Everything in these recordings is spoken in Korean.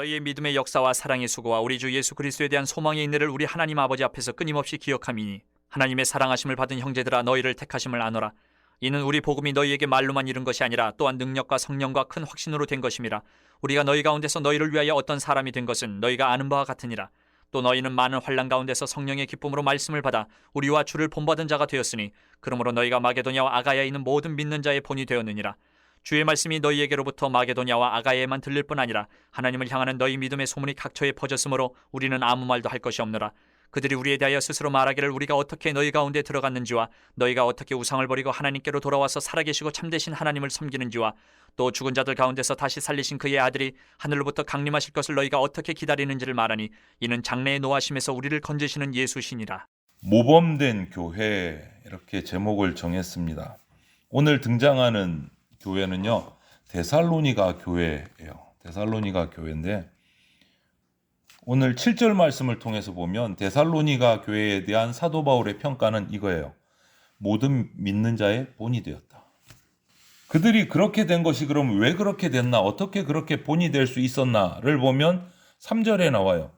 너희의 믿음의 역사와 사랑의 수고와 우리 주 예수 그리스도에 대한 소망의 인내를 우리 하나님 아버지 앞에서 끊임없이 기억함이니 하나님의 사랑하심을 받은 형제들아 너희를 택하심을 아노라. 이는 우리 복음이 너희에게 말로만 이른 것이 아니라 또한 능력과 성령과 큰 확신으로 된 것임이라. 우리가 너희 가운데서 너희를 위하여 어떤 사람이 된 것은 너희가 아는 바와 같으니라. 또 너희는 많은 환난 가운데서 성령의 기쁨으로 말씀을 받아 우리와 주를 본받은 자가 되었으니 그러므로 너희가 마게도냐와 아가야에 있는 모든 믿는 자의 본이 되었느니라. 주의 말씀이 너희에게로부터 마게도냐와 아가야에만 들릴 뿐 아니라 하나님을 향하는 너희 믿음의 소문이 각처에 퍼졌으므로 우리는 아무 말도 할 것이 없노라. 그들이 우리에 대하여 스스로 말하기를 우리가 어떻게 너희 가운데 들어갔는지와 너희가 어떻게 우상을 버리고 하나님께로 돌아와서 살아계시고 참되신 하나님을 섬기는지와 또 죽은 자들 가운데서 다시 살리신 그의 아들이 하늘로부터 강림하실 것을 너희가 어떻게 기다리는지를 말하니 이는 장래의 노하심에서 우리를 건지시는 예수시니라. 모범된 교회, 이렇게 제목을 정했습니다. 오늘 등장하는 교회는요, 데살로니가 교회예요. 데살로니가 교회인데 오늘 7절 말씀을 통해서 보면 데살로니가 교회에 대한 사도 바울의 평가는 이거예요. 모든 믿는 자의 본이 되었다. 그들이 그렇게 된 것이 그럼 왜 그렇게 됐나, 어떻게 그렇게 본이 될 수 있었나를 보면 3절에 나와요.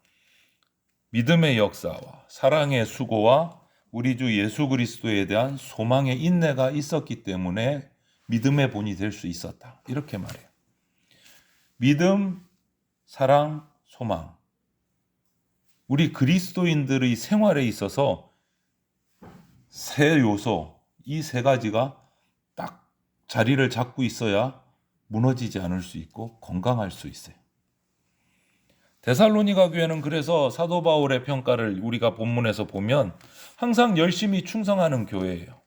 믿음의 역사와 사랑의 수고와 우리 주 예수 그리스도에 대한 소망의 인내가 있었기 때문에 믿음의 본이 될 수 있었다. 이렇게 말해요. 믿음, 사랑, 소망. 우리 그리스도인들의 생활에 있어서 세 요소, 이 세 가지가 딱 자리를 잡고 있어야 무너지지 않을 수 있고 건강할 수 있어요. 데살로니가 교회는 그래서 사도 바울의 평가를 우리가 본문에서 보면 항상 열심히 충성하는 교회예요.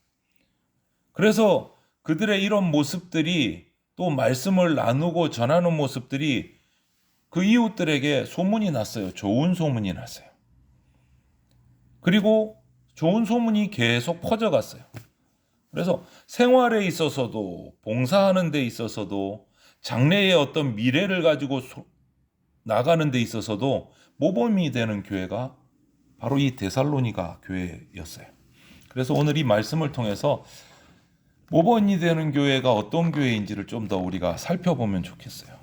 그래서 그들의 이런 모습들이, 또 말씀을 나누고 전하는 모습들이 그 이웃들에게 소문이 났어요. 좋은 소문이 났어요. 그리고 좋은 소문이 계속 퍼져갔어요. 그래서 생활에 있어서도, 봉사하는 데 있어서도, 장래의 어떤 미래를 가지고 나가는 데 있어서도 모범이 되는 교회가 바로 이 데살로니가 교회였어요. 그래서 오늘 이 말씀을 통해서 모범이 되는 교회가 어떤 교회인지를 좀 더 우리가 살펴보면 좋겠어요.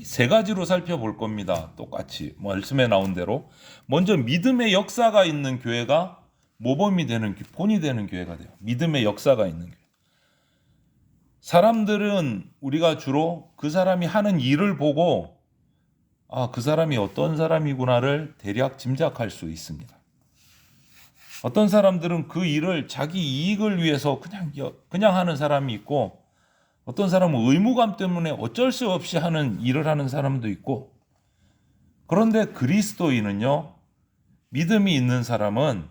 세 가지로 살펴볼 겁니다. 똑같이 말씀에 나온 대로. 먼저 믿음의 역사가 있는 교회가 모범이 되는, 본이 되는 교회가 돼요. 믿음의 역사가 있는 교회. 사람들은 우리가 주로 그 사람이 하는 일을 보고 그 사람이 어떤 사람이구나를 대략 짐작할 수 있습니다. 어떤 사람들은 그 일을 자기 이익을 위해서 그냥 하는 사람이 있고, 어떤 사람은 의무감 때문에 어쩔 수 없이 하는 일을 하는 사람도 있고, 그런데 그리스도인은요, 믿음이 있는 사람은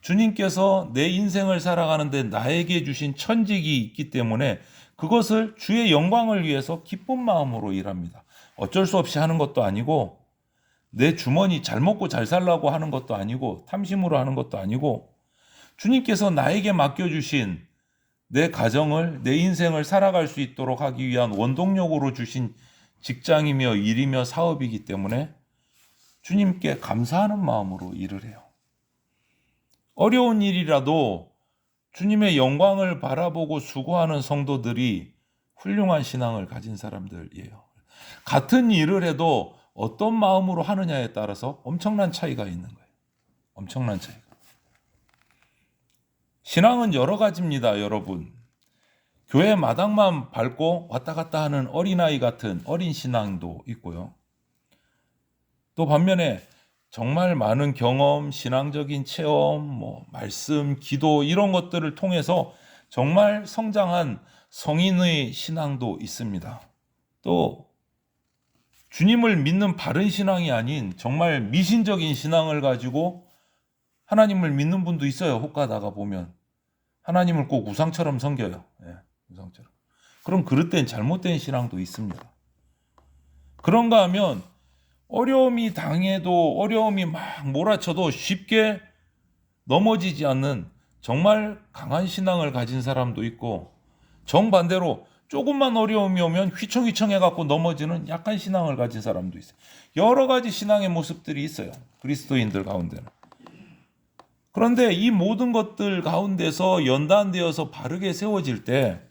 주님께서 내 인생을 살아가는데 나에게 주신 천직이 있기 때문에 그것을 주의 영광을 위해서 기쁜 마음으로 일합니다. 어쩔 수 없이 하는 것도 아니고, 내 주머니 잘 먹고 잘 살라고 하는 것도 아니고, 탐심으로 하는 것도 아니고, 주님께서 나에게 맡겨주신 내 가정을, 내 인생을 살아갈 수 있도록 하기 위한 원동력으로 주신 직장이며 일이며 사업이기 때문에 주님께 감사하는 마음으로 일을 해요. 어려운 일이라도 주님의 영광을 바라보고 수고하는 성도들이 훌륭한 신앙을 가진 사람들이에요. 같은 일을 해도 어떤 마음으로 하느냐에 따라서 엄청난 차이가 있는 거예요. 엄청난 차이가. 신앙은 여러 가지입니다, 여러분. 교회 마당만 밟고 왔다 갔다 하는 어린아이 같은 어린 신앙도 있고요. 또 반면에 정말 많은 경험, 신앙적인 체험, 말씀, 기도 이런 것들을 통해서 정말 성장한 성인의 신앙도 있습니다. 또 주님을 믿는 바른 신앙이 아닌 정말 미신적인 신앙을 가지고 하나님을 믿는 분도 있어요. 혹 가다가 보면 하나님을 꼭 우상처럼 섬겨요. 우상처럼. 그럼 그릇된 잘못된 신앙도 있습니다. 그런가 하면 어려움이 당해도, 어려움이 막 몰아쳐도 쉽게 넘어지지 않는 정말 강한 신앙을 가진 사람도 있고, 정반대로 조금만 어려움이 오면 휘청휘청해갖고 넘어지는 약한 신앙을 가진 사람도 있어요. 여러 가지 신앙의 모습들이 있어요. 그리스도인들 가운데는. 그런데 이 모든 것들 가운데서 연단되어서 바르게 세워질 때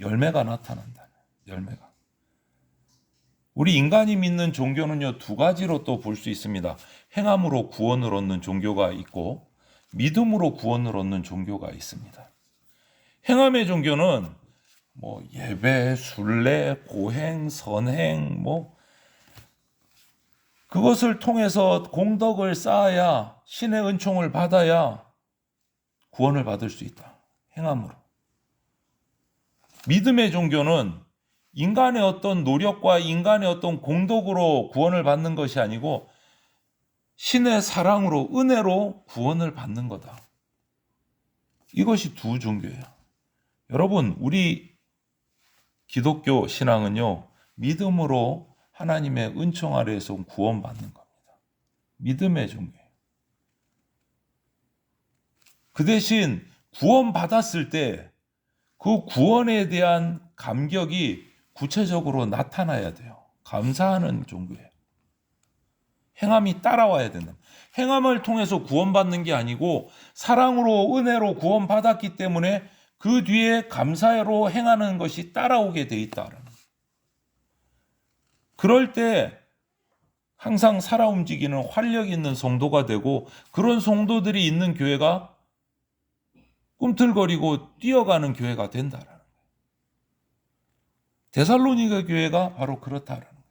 열매가 나타난다. 열매가. 우리 인간이 믿는 종교는요, 두 가지로 또 볼 수 있습니다. 행함으로 구원을 얻는 종교가 있고 믿음으로 구원을 얻는 종교가 있습니다. 행함의 종교는 뭐 예배, 순례, 고행, 선행 그것을 통해서 공덕을 쌓아야 신의 은총을 받아야 구원을 받을 수 있다. 행함으로. 믿음의 종교는 인간의 어떤 노력과 인간의 어떤 공덕으로 구원을 받는 것이 아니고 신의 사랑으로, 은혜로 구원을 받는 거다. 이것이 두 종교예요. 여러분, 우리 기독교 신앙은요, 믿음으로 하나님의 은총 아래에서 구원받는 겁니다. 믿음의 종교예요. 그 대신 구원받았을 때 그 구원에 대한 감격이 구체적으로 나타나야 돼요. 감사하는 종교예요. 행함이 따라와야 된다. 행함을 통해서 구원받는 게 아니고 사랑으로 은혜로 구원받았기 때문에 그 뒤에 감사로 행하는 것이 따라오게 돼 있다라는 거예요. 그럴 때 항상 살아 움직이는 활력 있는 성도가 되고 그런 성도들이 있는 교회가 꿈틀거리고 뛰어가는 교회가 된다라는 거예요. 데살로니가 교회가 바로 그렇다라는 거예요.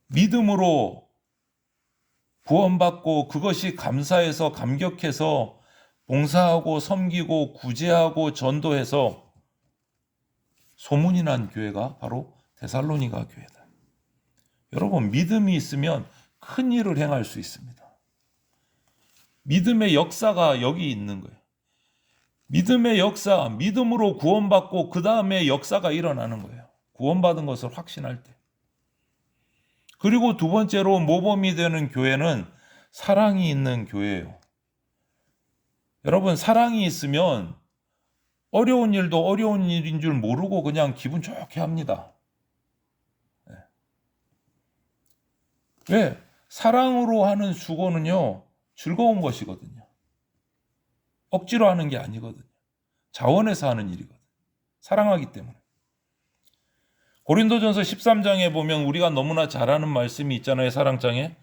믿음으로 구원받고 그것이 감사해서 감격해서 봉사하고 섬기고 구제하고 전도해서 소문이 난 교회가 바로 데살로니가 교회다. 여러분, 믿음이 있으면 큰 일을 행할 수 있습니다. 믿음의 역사가 여기 있는 거예요. 믿음의 역사, 믿음으로 구원받고 그 다음에 역사가 일어나는 거예요. 구원받은 것을 확신할 때. 그리고 두 번째로 모범이 되는 교회는 사랑이 있는 교회예요. 여러분, 사랑이 있으면 어려운 일도 어려운 일인 줄 모르고 그냥 기분 좋게 합니다. 왜? 사랑으로 하는 수고는요, 즐거운 것이거든요. 억지로 하는 게 아니거든요. 자원해서 하는 일이거든요. 사랑하기 때문에. 고린도전서 13장에 보면 우리가 너무나 잘 아는 말씀이 있잖아요. 사랑장에.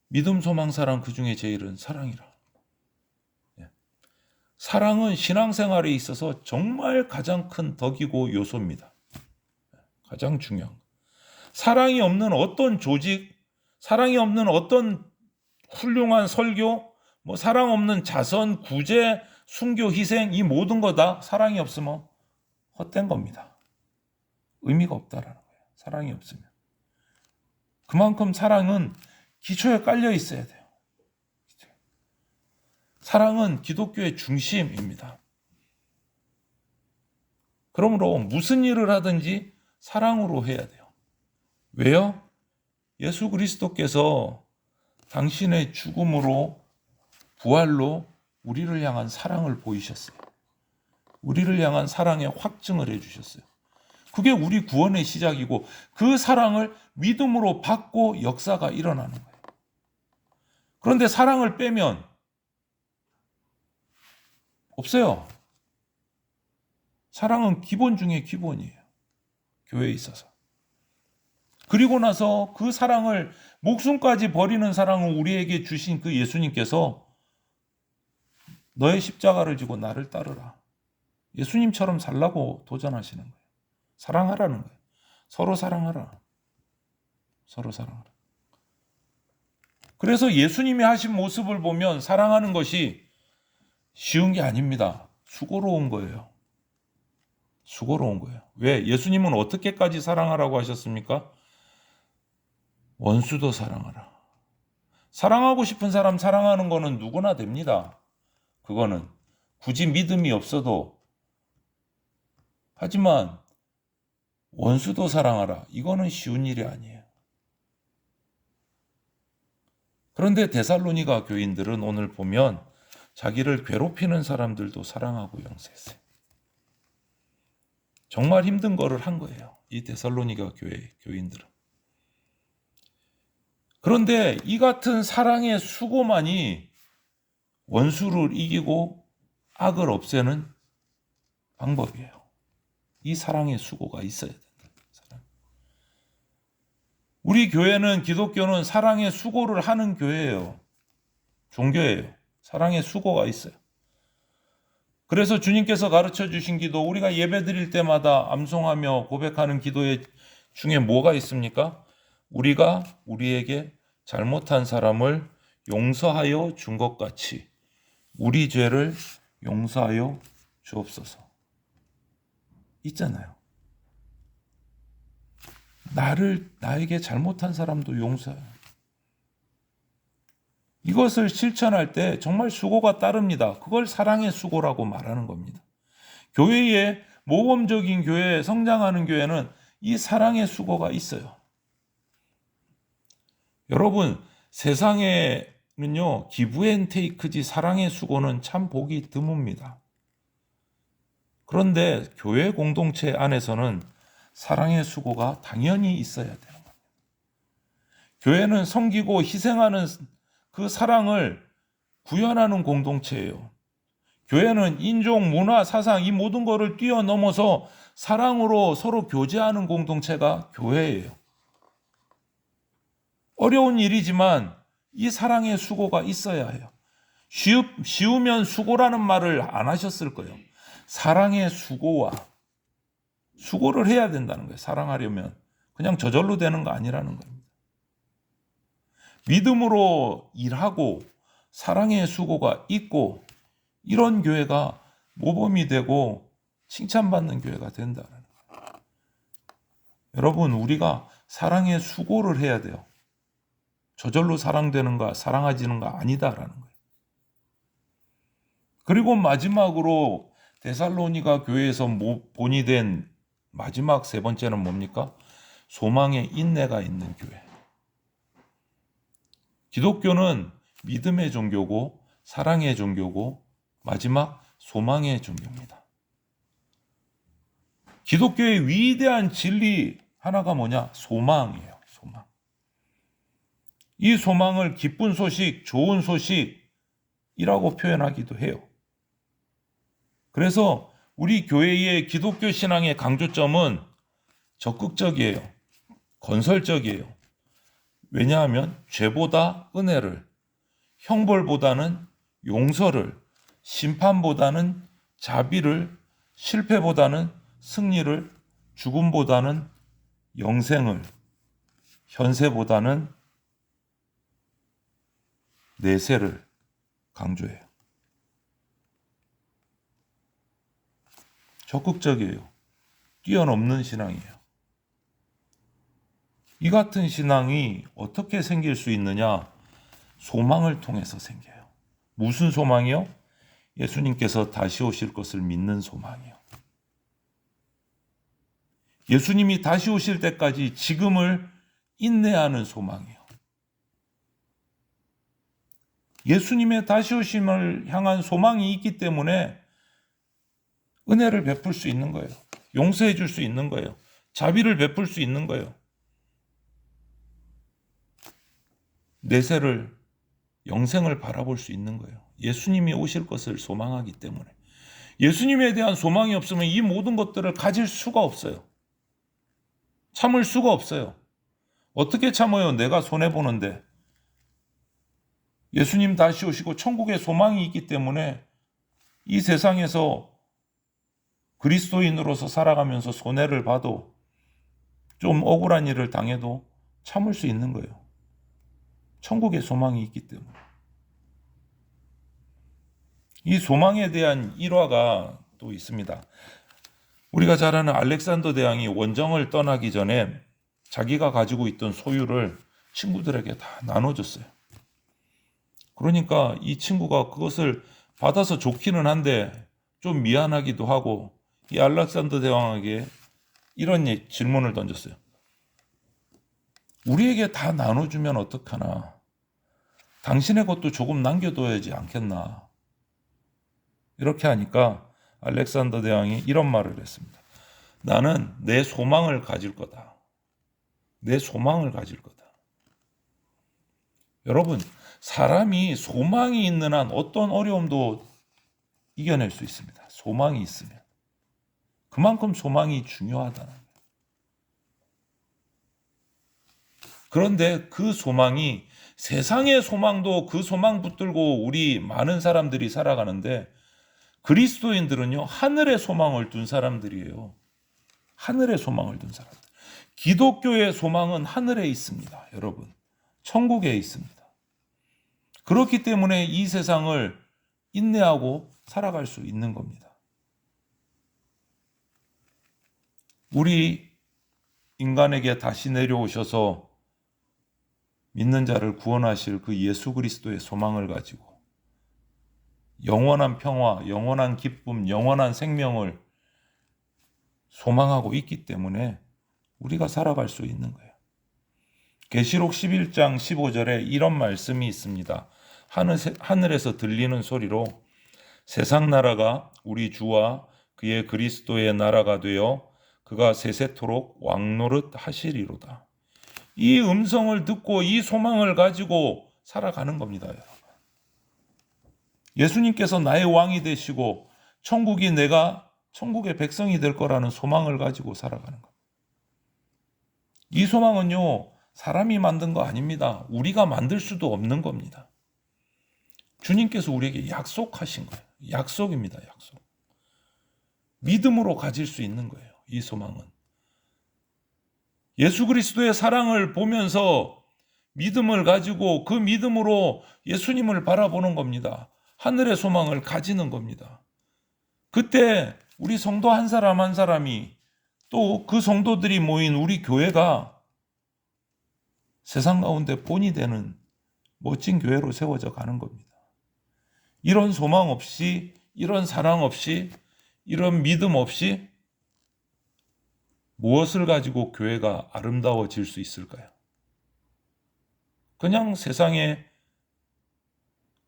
믿음, 소망, 사랑 그 중에 제일은 사랑이라. 사랑은 신앙생활에 있어서 정말 가장 큰 덕이고 요소입니다. 가장 중요한 거. 사랑이 없는 어떤 조직, 사랑이 없는 어떤 훌륭한 설교, 사랑 없는 자선, 구제, 순교, 희생 이 모든 거 다 사랑이 없으면 헛된 겁니다. 의미가 없다라는 거예요. 사랑이 없으면. 그만큼 사랑은 기초에 깔려 있어야 돼요. 사랑은 기독교의 중심입니다. 그러므로 무슨 일을 하든지 사랑으로 해야 돼요. 왜요? 예수 그리스도께서 당신의 죽음으로 부활로 우리를 향한 사랑을 보이셨어요. 우리를 향한 사랑의 확증을 해주셨어요. 그게 우리 구원의 시작이고 그 사랑을 믿음으로 받고 역사가 일어나는 거예요. 그런데 사랑을 빼면 없어요. 사랑은 기본 중에 기본이에요. 교회에 있어서. 그리고 나서 그 사랑을 목숨까지 버리는 사랑을 우리에게 주신 그 예수님께서 너의 십자가를 지고 나를 따르라. 예수님처럼 살라고 도전하시는 거예요. 사랑하라는 거예요. 서로 사랑하라. 서로 사랑하라. 그래서 예수님이 하신 모습을 보면 사랑하는 것이 쉬운 게 아닙니다. 수고로운 거예요. 수고로운 거예요. 왜? 예수님은 어떻게까지 사랑하라고 하셨습니까? 원수도 사랑하라. 사랑하고 싶은 사람 사랑하는 거는 누구나 됩니다. 그거는 굳이 믿음이 없어도. 하지만 원수도 사랑하라. 이거는 쉬운 일이 아니에요. 그런데 데살로니가 교인들은 오늘 보면 자기를 괴롭히는 사람들도 사랑하고 용서했어요. 정말 힘든 거를 한 거예요. 이 데살로니가 교회 교인들은. 그런데 이 같은 사랑의 수고만이 원수를 이기고 악을 없애는 방법이에요. 이 사랑의 수고가 있어야 된다. 사랑. 우리 교회는, 기독교는 사랑의 수고를 하는 교회예요. 종교예요. 사랑의 수고가 있어요. 그래서 주님께서 가르쳐 주신 기도, 우리가 예배 드릴 때마다 암송하며 고백하는 기도의 중에 뭐가 있습니까? 우리가 우리에게 잘못한 사람을 용서하여 준 것 같이 우리 죄를 용서하여 주옵소서. 있잖아요. 나에게 잘못한 사람도 용서해요. 이것을 실천할 때 정말 수고가 따릅니다. 그걸 사랑의 수고라고 말하는 겁니다. 교회에, 모범적인 교회, 성장하는 교회는 이 사랑의 수고가 있어요. 여러분, 세상에는요, 기브앤테이크지 사랑의 수고는 참 보기 드뭅니다. 그런데 교회 공동체 안에서는 사랑의 수고가 당연히 있어야 되는 겁니다. 교회는 섬기고 희생하는 그 사랑을 구현하는 공동체예요. 교회는 인종, 문화, 사상 이 모든 것을 뛰어넘어서 사랑으로 서로 교제하는 공동체가 교회예요. 어려운 일이지만 이 사랑의 수고가 있어야 해요. 쉬우면 수고라는 말을 안 하셨을 거예요. 사랑의 수고와 수고를 해야 된다는 거예요. 사랑하려면 그냥 저절로 되는 거 아니라는 겁니다. 믿음으로 일하고 사랑의 수고가 있고 이런 교회가 모범이 되고 칭찬받는 교회가 된다는 거예요. 여러분, 우리가 사랑의 수고를 해야 돼요. 저절로 사랑되는가 사랑하지는가 아니다라는 거예요. 그리고 마지막으로 데살로니가 교회에서 본이 된 마지막 세 번째는 뭡니까? 소망의 인내가 있는 교회. 기독교는 믿음의 종교고 사랑의 종교고 마지막 소망의 종교입니다. 기독교의 위대한 진리 하나가 뭐냐? 소망이에요. 소망. 이 소망을 기쁜 소식, 좋은 소식이라고 표현하기도 해요. 그래서 우리 교회의 기독교 신앙의 강조점은 적극적이에요. 건설적이에요. 왜냐하면 죄보다 은혜를, 형벌보다는 용서를, 심판보다는 자비를, 실패보다는 승리를, 죽음보다는 영생을, 현세보다는 내세를 강조해요. 적극적이에요. 뛰어넘는 신앙이에요. 이 같은 신앙이 어떻게 생길 수 있느냐? 소망을 통해서 생겨요. 무슨 소망이요? 예수님께서 다시 오실 것을 믿는 소망이요. 예수님이 다시 오실 때까지 지금을 인내하는 소망이요. 예수님의 다시 오심을 향한 소망이 있기 때문에 은혜를 베풀 수 있는 거예요. 용서해 줄 수 있는 거예요. 자비를 베풀 수 있는 거예요. 내세를, 영생을 바라볼 수 있는 거예요. 예수님이 오실 것을 소망하기 때문에. 예수님에 대한 소망이 없으면 이 모든 것들을 가질 수가 없어요. 참을 수가 없어요. 어떻게 참아요? 내가 손해보는데. 예수님 다시 오시고 천국에 소망이 있기 때문에 이 세상에서 그리스도인으로서 살아가면서 손해를 봐도 좀 억울한 일을 당해도 참을 수 있는 거예요. 천국에 소망이 있기 때문에. 이 소망에 대한 일화가 또 있습니다. 우리가 잘 아는 알렉산더 대왕이 원정을 떠나기 전에 자기가 가지고 있던 소유를 친구들에게 다 나눠줬어요. 그러니까 이 친구가 그것을 받아서 좋기는 한데 좀 미안하기도 하고 이 알렉산더 대왕에게 이런 질문을 던졌어요. 우리에게 다 나눠주면 어떡하나? 당신의 것도 조금 남겨둬야지 않겠나? 이렇게 하니까 알렉산더 대왕이 이런 말을 했습니다. 나는 내 소망을 가질 거다. 내 소망을 가질 거다. 여러분, 사람이 소망이 있는 한 어떤 어려움도 이겨낼 수 있습니다. 소망이 있으면. 그만큼 소망이 중요하다는 거예요. 그런데 그 소망이 세상의 소망도 그 소망 붙들고 우리 많은 사람들이 살아가는데 그리스도인들은요, 하늘의 소망을 둔 사람들이에요. 하늘의 소망을 둔 사람들. 기독교의 소망은 하늘에 있습니다, 여러분. 천국에 있습니다. 그렇기 때문에 이 세상을 인내하고 살아갈 수 있는 겁니다. 우리 인간에게 다시 내려오셔서 믿는 자를 구원하실 그 예수 그리스도의 소망을 가지고 영원한 평화, 영원한 기쁨, 영원한 생명을 소망하고 있기 때문에 우리가 살아갈 수 있는 거예요. 계시록 11장 15절에 이런 말씀이 있습니다. 하늘에서 들리는 소리로 세상 나라가 우리 주와 그의 그리스도의 나라가 되어 그가 세세토록 왕노릇 하시리로다. 이 음성을 듣고 이 소망을 가지고 살아가는 겁니다, 여러분. 예수님께서 나의 왕이 되시고 천국이 내가 천국의 백성이 될 거라는 소망을 가지고 살아가는 겁니다. 이 소망은요, 사람이 만든 거 아닙니다. 우리가 만들 수도 없는 겁니다. 주님께서 우리에게 약속하신 거예요. 약속입니다, 약속. 믿음으로 가질 수 있는 거예요, 이 소망은. 예수 그리스도의 사랑을 보면서 믿음을 가지고 그 믿음으로 예수님을 바라보는 겁니다. 하늘의 소망을 가지는 겁니다. 그때 우리 성도 한 사람 한 사람이 또 그 성도들이 모인 우리 교회가 세상 가운데 본이 되는 멋진 교회로 세워져 가는 겁니다. 이런 소망 없이, 이런 사랑 없이, 이런 믿음 없이 무엇을 가지고 교회가 아름다워질 수 있을까요? 그냥 세상의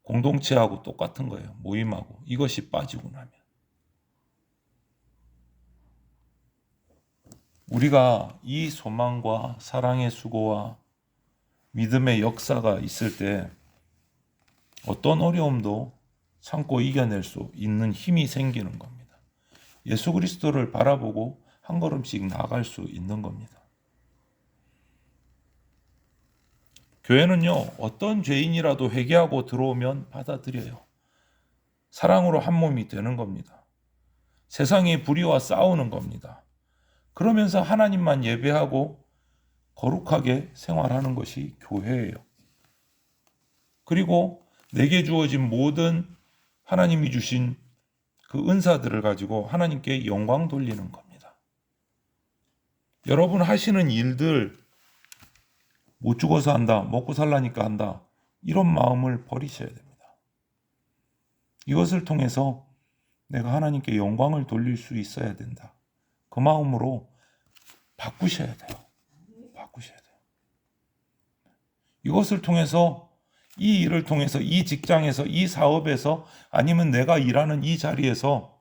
공동체하고 똑같은 거예요. 모임하고. 이것이 빠지고 나면. 우리가 이 소망과 사랑의 수고와 믿음의 역사가 있을 때 어떤 어려움도 참고 이겨낼 수 있는 힘이 생기는 겁니다. 예수 그리스도를 바라보고 한 걸음씩 나아갈 수 있는 겁니다. 교회는요, 어떤 죄인이라도 회개하고 들어오면 받아들여요. 사랑으로 한 몸이 되는 겁니다. 세상의 불의와 싸우는 겁니다. 그러면서 하나님만 예배하고 거룩하게 생활하는 것이 교회예요. 그리고 내게 주어진 모든 하나님이 주신 그 은사들을 가지고 하나님께 영광 돌리는 겁니다. 여러분 하시는 일들, 못 죽어서 한다, 먹고 살라니까 한다, 이런 마음을 버리셔야 됩니다. 이것을 통해서 내가 하나님께 영광을 돌릴 수 있어야 된다. 그 마음으로 바꾸셔야 돼요. 바꾸셔야 돼요. 이것을 통해서, 이 일을 통해서, 이 직장에서, 이 사업에서, 아니면 내가 일하는 이 자리에서,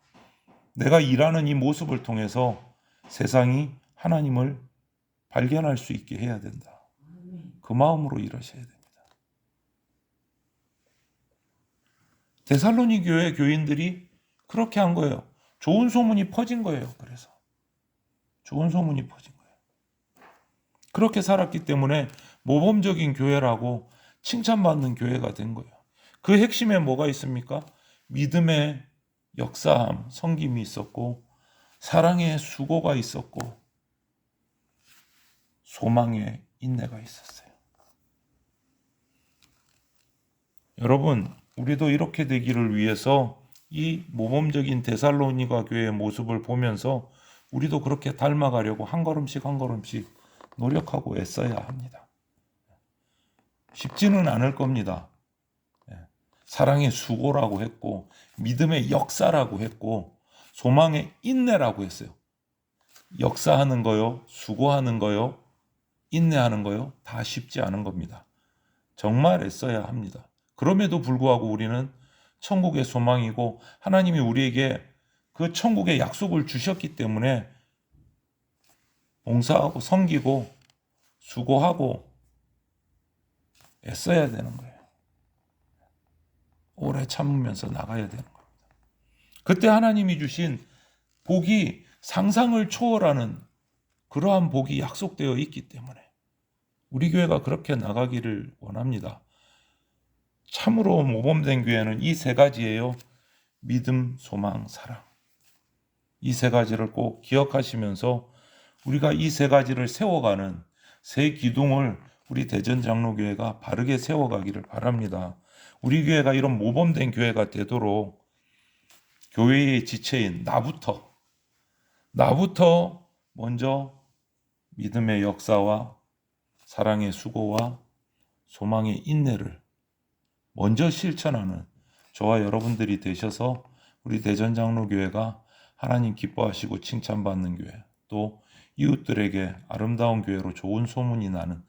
내가 일하는 이 모습을 통해서 세상이 하나님을 발견할 수 있게 해야 된다. 그 마음으로 일하셔야 됩니다. 데살로니 교회 교인들이 그렇게 한 거예요. 좋은 소문이 퍼진 거예요. 그래서 좋은 소문이 퍼진 거예요. 그렇게 살았기 때문에 모범적인 교회라고 칭찬받는 교회가 된 거예요. 그 핵심에 뭐가 있습니까? 믿음의 역사함, 섬김이 있었고, 사랑의 수고가 있었고, 소망의 인내가 있었어요. 여러분, 우리도 이렇게 되기를 위해서 이 모범적인 데살로니가 교회의 모습을 보면서 우리도 그렇게 닮아가려고 한 걸음씩 한 걸음씩 노력하고 애써야 합니다. 쉽지는 않을 겁니다. 사랑의 수고라고 했고, 믿음의 역사라고 했고, 소망의 인내라고 했어요. 역사하는 거요, 수고하는 거요, 인내하는 거요, 다 쉽지 않은 겁니다. 정말 애써야 합니다. 그럼에도 불구하고 우리는 천국의 소망이고 하나님이 우리에게 그 천국의 약속을 주셨기 때문에 봉사하고 섬기고 수고하고 애써야 되는 거예요. 오래 참으면서 나가야 되는 겁니다. 그때 하나님이 주신 복이 상상을 초월하는 그러한 복이 약속되어 있기 때문에 우리 교회가 그렇게 나가기를 원합니다. 참으로 모범된 교회는 이 세 가지예요. 믿음, 소망, 사랑. 이 세 가지를 꼭 기억하시면서 우리가 이 세 가지를 세워가는 새 기둥을 우리 대전장로교회가 바르게 세워가기를 바랍니다. 우리 교회가 이런 모범된 교회가 되도록 교회의 지체인 나부터 먼저 믿음의 역사와 사랑의 수고와 소망의 인내를 먼저 실천하는 저와 여러분들이 되셔서 우리 대전장로교회가 하나님 기뻐하시고 칭찬받는 교회, 또 이웃들에게 아름다운 교회로 좋은 소문이 나는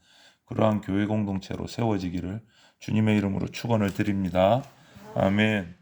그러한 교회 공동체로 세워지기를 주님의 이름으로 축원을 드립니다. 아멘.